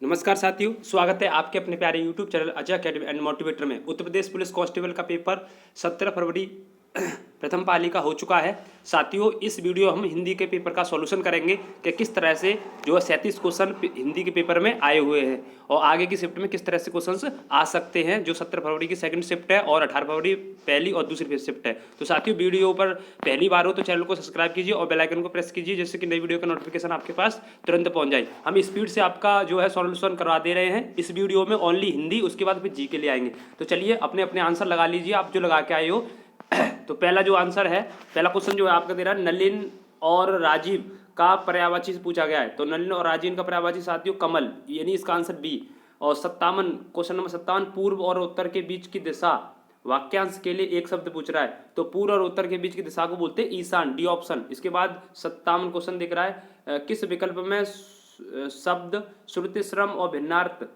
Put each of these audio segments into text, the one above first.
नमस्कार साथियों, स्वागत है आपके अपने प्यारे YouTube channel Ajay academy and motivator में। उत्तर प्रदेश पुलिस कांस्टेबल का पेपर 17 फरवरी प्रथम पाली का हो चुका है। साथियों, इस वीडियो हम हिंदी के पेपर का सॉल्यूशन करेंगे कि किस तरह से जो है 37 क्वेश्चन हिंदी के पेपर में आए हुए हैं और आगे की शिफ्ट में किस तरह से क्वेश्चंस आ सकते हैं, जो 17 फरवरी की सेकंड शिफ्ट है और 18 फरवरी पहली और दूसरी शिफ्ट है। तो साथियों, वीडियो पर पहली बार हो तो चैनल को सब्सक्राइब कीजिए और बेल आइकन को प्रेस कीजिए, जिससे कि नई वीडियो का नोटिफिकेशन आपके पास तुरंत पहुंच जाए। हम स्पीड से आपका जो है सॉल्यूशन करवा दे रहे हैं इस वीडियो में, ओनली हिंदी, उसके बाद फिर जी के लिए आएंगे। तो चलिए अपने अपने आंसर लगा लीजिए, आप जो लगा के आए हो। तो पहला जो आंसर है, पहला क्वेश्चन जो है आपका दे रहा है, नलिन और राजीव का पर्यायवाची से पूछा गया है। तो नलिन और राजीव का पर्यायवाची साथियों कमल, यानी इसका आंसर बी। और 57, क्वेश्चन नंबर 57, पूर्व और उत्तर के बीच की दिशा, वाक्यांश के लिए एक शब्द पूछ रहा है। तो पूर्व और उत्तर के बीच की दिशा को बोलते हैं ईशान, डी ऑप्शन। इसके बाद 57 क्वेश्चन दिख रहा है, किस विकल्प में शब्द श्रुति श्रम और भिन्नार्थ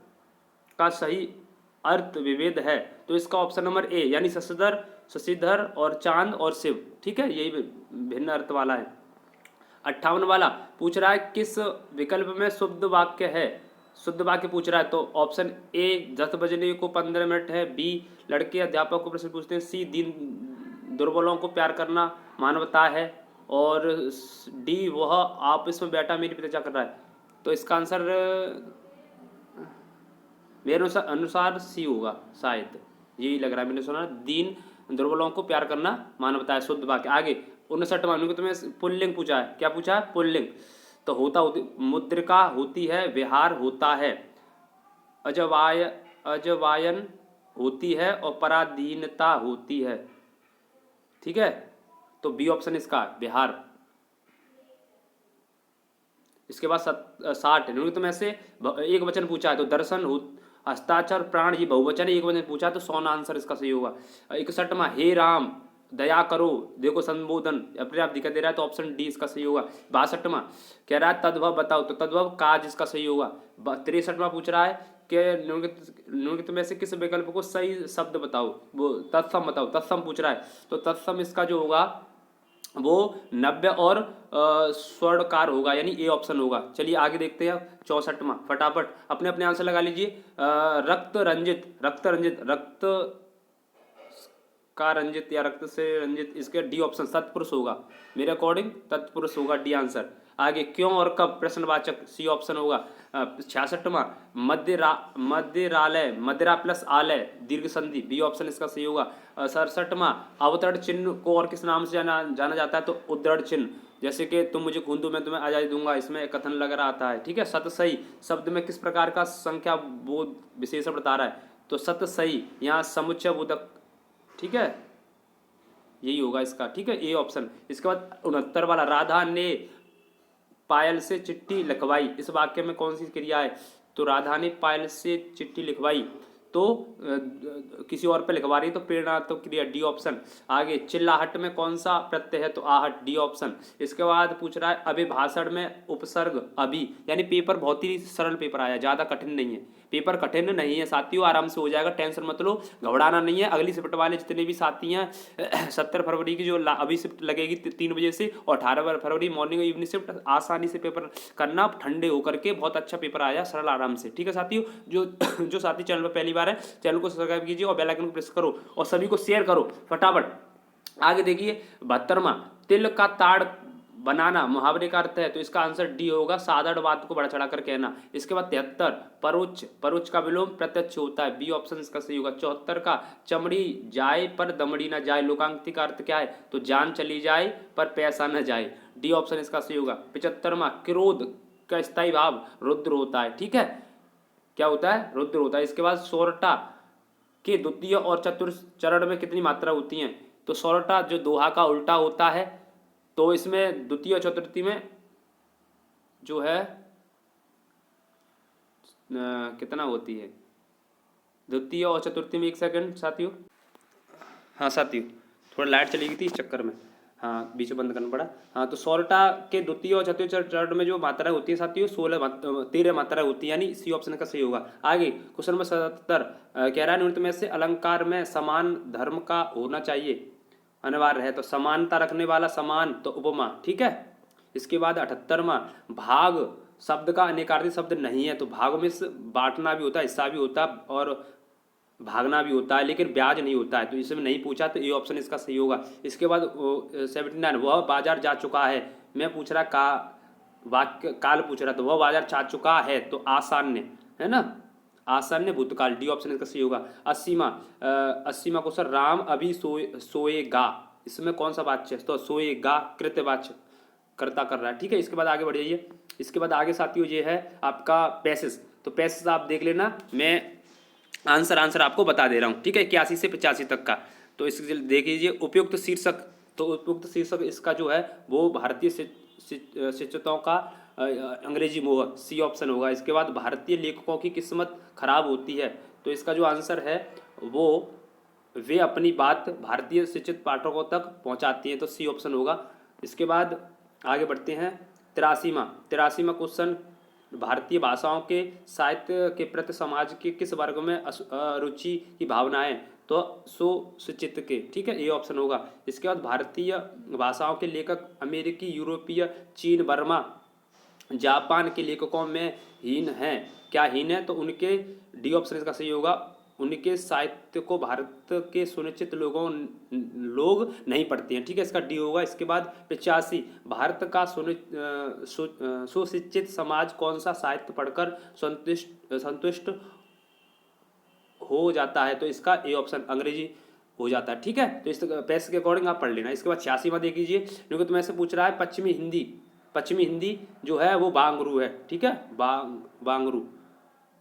का सही अर्थ विभेद है? तो इसका ऑप्शन नंबर ए, यानी शशिधर, शशिधर और चांद और शिव। ठीक है, यही भिन्न अर्थ वाला है। 58 वाला पूछ रहा है, किस विकल्प में शुद्ध वाक्य है? शुद्ध वाक्य पूछ रहा है। तो ऑप्शन ए, 10 बजने को 15 मिनट है। बी, लड़के अध्यापक को प्रश्न पूछते हैं। सी, दीन दुर्बलों को प्यार करना मानवता है। और डी, वह आपस में बैठा मेरी प्रतीक्षा कर रहा है। तो इसका आंसर मेरे अनुसार सी होगा, शायद यही लग रहा है, मैंने सुना। दीन दुर्बलों को प्यार करना मानवता है, शुद्ध वाक्य। आगे 59वां को तुम्हें पुल्लिंग पूछा है। क्या पूछा है? पुल्लिंग। तो होती मुद्रिका होती है, विहार होता है, अजवायन होती है और पराधीनता होती है। ठीक है, तो बी ऑप्शन इसका बिहार। इसके बाद 60 तो में से एक वचन पूछा है। तो दर्शन हो, हस्ताक्षर, प्राण, ये बहुवचन है, एक वचन पूछा है, तो 100 आंसर इसका सही होगा। 61वां, हे राम दया करो, देखो संबोधन अपने आप दिखा दे रहा है, तो ऑप्शन डी इसका सही होगा। 62वां कह रहा है तद्भव बताओ, तो तद्भव काज इसका सही होगा। 63वां पूछ रहा है कि निम्नलिखित में से किस विकल्प को सही शब्द बताओ, वो तत्सम बताओ, तत्सम पूछ रहा है। तो तत्सम इसका जो होगा वो नव्य और स्वर्णकार होगा, यानी ए ऑप्शन होगा। चलिए आगे देखते हैं। 64वां, फटाफट अपने अपने आंसर लगा लीजिए। रक्त रंजित, रक्त रंजित, रक्त का रंजित या रक्त से रंजित, इसके डी ऑप्शन तत्पुरुष होगा, मेरे अकॉर्डिंग तत्पुरुष होगा, डी आंसर। आगे क्यों और कब, प्रश्नवाचक, सी ऑप्शन होगा। 66वां, मदिरालय, मदिरा प्लस आलय, दीर्घ संधि, बी ऑप्शन इसका सही होगा। 67वां, अवतरण चिन्ह को और किस नाम से जाना जाता है? तो उद्धरण चिन्ह, जैसे कि तुम मुझे खून दो मैं तुम्हें आजादी दूंगा, इसमें कथन लग रहा आता है। ठीक है, सत सही शब्द में किस प्रकार का संख्या बोध विशेषण बता रहा है? तो सत सही, यहाँ समुच्चय बोधक। ठीक है, यही होगा इसका। ठीक है, ए ऑप्शन। इसके बाद 69 वाला, राधा ने पायल से चिट्ठी लिखवाई, इस वाक्य में कौन सी क्रिया है? तो राधा ने पायल से चिट्ठी लिखवाई, तो किसी और पे लिखवा रही है, तो प्रेरणात्मक क्रिया, डी ऑप्शन। आगे चिल्लाहट में कौन सा प्रत्यय है? तो आहट, डी ऑप्शन। इसके बाद पूछ रहा है अभिभाषण में उपसर्ग अभी, यानी पेपर बहुत ही सरल पेपर आया, ज़्यादा कठिन नहीं है। पेपर कठिन नहीं है साथियों, आराम से हो जाएगा, टेंशन मत लो, घबराना नहीं है। अगली शिफ्ट वाले जितने भी साथी हैं 17 फरवरी की जो अभी शिफ्ट लगेगी 3 बजे से, और 18 फरवरी मॉर्निंग और इवनिंग शिफ्ट, आसानी से पेपर करना, ठंडे होकर के। बहुत अच्छा पेपर आया, सरल, आराम से। ठीक है साथियों, जो जो साथी चैनल पर पहली बार है, चैनल को सब्सक्राइब कीजिए और बेल आइकन को प्रेस करो और सभी को शेयर करो फटाफट। आगे देखिए 72वां, तिल का ताड़ बनाना मुहावरे का अर्थ है, तो इसका आंसर डी होगा, साधारण बात को बढ़ा चढ़ा कर कहना। इसके बाद 73, परोक्ष, परोक्ष का विलोम प्रत्यक्ष होता है, बी ऑप्शन इसका सही होगा। 74 का, चमड़ी जाए पर दमड़ी ना जाए, लोकांक्ति का अर्थ क्या है? तो जान चली जाए पर पैसा न जाए, डी ऑप्शन इसका सही होगा। 75वां, क्रोध का स्थायी भाव रुद्र होता है। ठीक है, क्या होता है? रुद्र होता है। इसके बाद सोरठा के द्वितीय और चतुर्थ चरण में कितनी मात्रा होती हैं? तो सोरठा जो दोहा का उल्टा होता है, तो इसमें द्वितीय और चतुर्थी में जो है कितना होती है? द्वितीय और चतुर्थी में, एक सेकंड साथियों, हाँ साथियों, थोड़ा लाइट चली गई थी इस चक्कर में, हाँ बीच में बंद करना पड़ा। हाँ, तो सोरठा के द्वितीय और चतुर्थ चरण में जो मात्राएं होती है साथियों, 13 मात्राएं होती है, यानी सी ऑप्शन का सही होगा। आगे क्वेश्चन नंबर 77, कह रहा है निम्न में से अलंकार में समान धर्म का होना चाहिए अनिवार्य है, तो समानता रखने वाला समान, तो उपमा। ठीक है, इसके बाद 78वां, भाग शब्द का अनेकार्थी शब्द नहीं है, तो भागों में से बांटना भी होता है, हिस्सा भी होता है और भागना भी होता है, लेकिन ब्याज नहीं होता है, तो इसमें नहीं पूछा, तो ये ऑप्शन इसका सही होगा। इसके बाद 79, वह बाजार जा चुका है। मैं पूछ रहा का वाक्य काल पूछ रहा, तो वह बाजार जा चुका है, तो आसान्य है ना, आसान्य भूतकाल, डी ऑप्शन इसका सही होगा। 80वां क्वेश्चन, राम अभी सोएगा, इसमें कौन सा वाच्य है, तो सोएगा कृत्यवाच्य कर्ता कर रहा है, ठीक है। इसके बाद आगे बढ़ जाइए। इसके बाद आगे साथियों ये है आपका पैसेज, तो पैसेज आप देख लेना, मैं आंसर आपको बता दे रहा हूँ, ठीक है, 81 से 85 तक का। तो इसके देख लीजिए, उपयुक्त शीर्षक, तो उपयुक्त शीर्षक इसका जो है वो भारतीय शिक्षितों का अंग्रेजी मोह, सी ऑप्शन होगा। इसके बाद भारतीय लेखकों की किस्मत खराब होती है, तो इसका जो आंसर है वो वे अपनी बात भारतीय शिक्षित पाठकों तक पहुंचाती हैं, तो सी ऑप्शन होगा। इसके बाद आगे बढ़ते हैं। 83वां क्वेश्चन, भारतीय भाषाओं के साहित्य के प्रति समाज के किस वर्ग में रुचि की भावनाएं, तो सुशिक्षित के, ठीक है, ये ऑप्शन होगा। इसके बाद भारतीय भाषाओं के लेखक अमेरिकी, यूरोपीय, चीन, बर्मा, जापान के लेखकों में हीन हैं, क्या हीन है, तो उनके, डी ऑप्शन इसका सही होगा, उनके साहित्य को भारत के सुनिश्चित लोग नहीं पढ़ते हैं, ठीक है, इसका डी होगा। इसके बाद 85, भारत का सुशिक्षित समाज कौन सा साहित्य पढ़कर संतुष्ट हो जाता है, तो इसका ए ऑप्शन अंग्रेजी हो जाता है, ठीक है। तो इस पैसे के अकॉर्डिंग आप पढ़ लेना। इसके बाद 86वां देख लीजिए, क्योंकि तुम्हें से पूछ रहा है पश्चिमी हिंदी जो है वो बांगरू है, ठीक है, बांगरू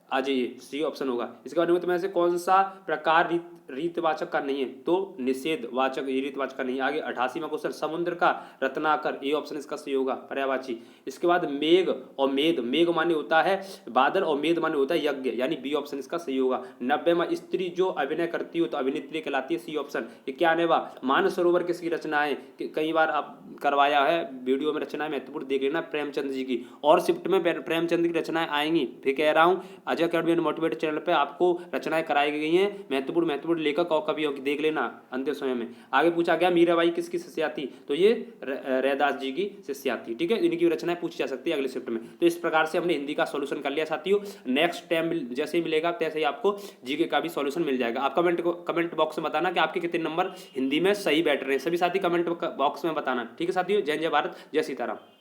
आ जाइए, सी ऑप्शन होगा। इसके बाद में तुम्हें से कौन सा प्रकार रीतवाचक का नहीं है, तो निषेधवाचक, ये रीतवाचक का नहीं है। आगे 88वां क्वेश्चन, समुद्र का रत्नाकर, ये ऑप्शन इसका सही होगा, पर्यायवाची। इसके बाद मेघ और मेघ माने होता है बादल और मेद माने होता है यज्ञ, यानी बी ऑप्शन इसका सही होगा। 90वां, स्त्री जो अभिनय करती हो तो अभिनेत्री कहलाती है, सी ऑप्शन। 91वां, मानसरोवर किसकी रचना है, कई बार आप करवाया है वीडियो में, रचनाएं महत्वपूर्ण देख लेना, प्रेमचंद जी की, और शिफ्ट में प्रेमचंद की रचनाएं आएंगी, फिर कह रहा हूँ Ajay academy and motivate channel पे आपको रचनाएं कराई गई हैं, महत्वपूर्ण लेखक और कवियों की, देख लेना अंतिम समय में। आगे पूछा गया मीराबाई किसकी शिष्या थी, तो ये रैदास जी की शिष्या थी, ठीक है, इनकी रचनाएं पूछी जा सकती है अगले शिफ्ट में। तो इस प्रकार से हमने हिंदी का सॉल्यूशन कर लिया साथियों। नेक्स्ट टाइम जैसे ही मिलेगा तैसे ही आपको जीके का भी सॉल्यूशन मिल जाएगा। आप कमेंट बॉक्स में बताना कि आपके कितने नंबर हिंदी में सही बैठ रहे हैं, सभी साथी कमेंट बॉक्स में बताना, ठीक है साथियों। जय जय भारत, जय सीताराम।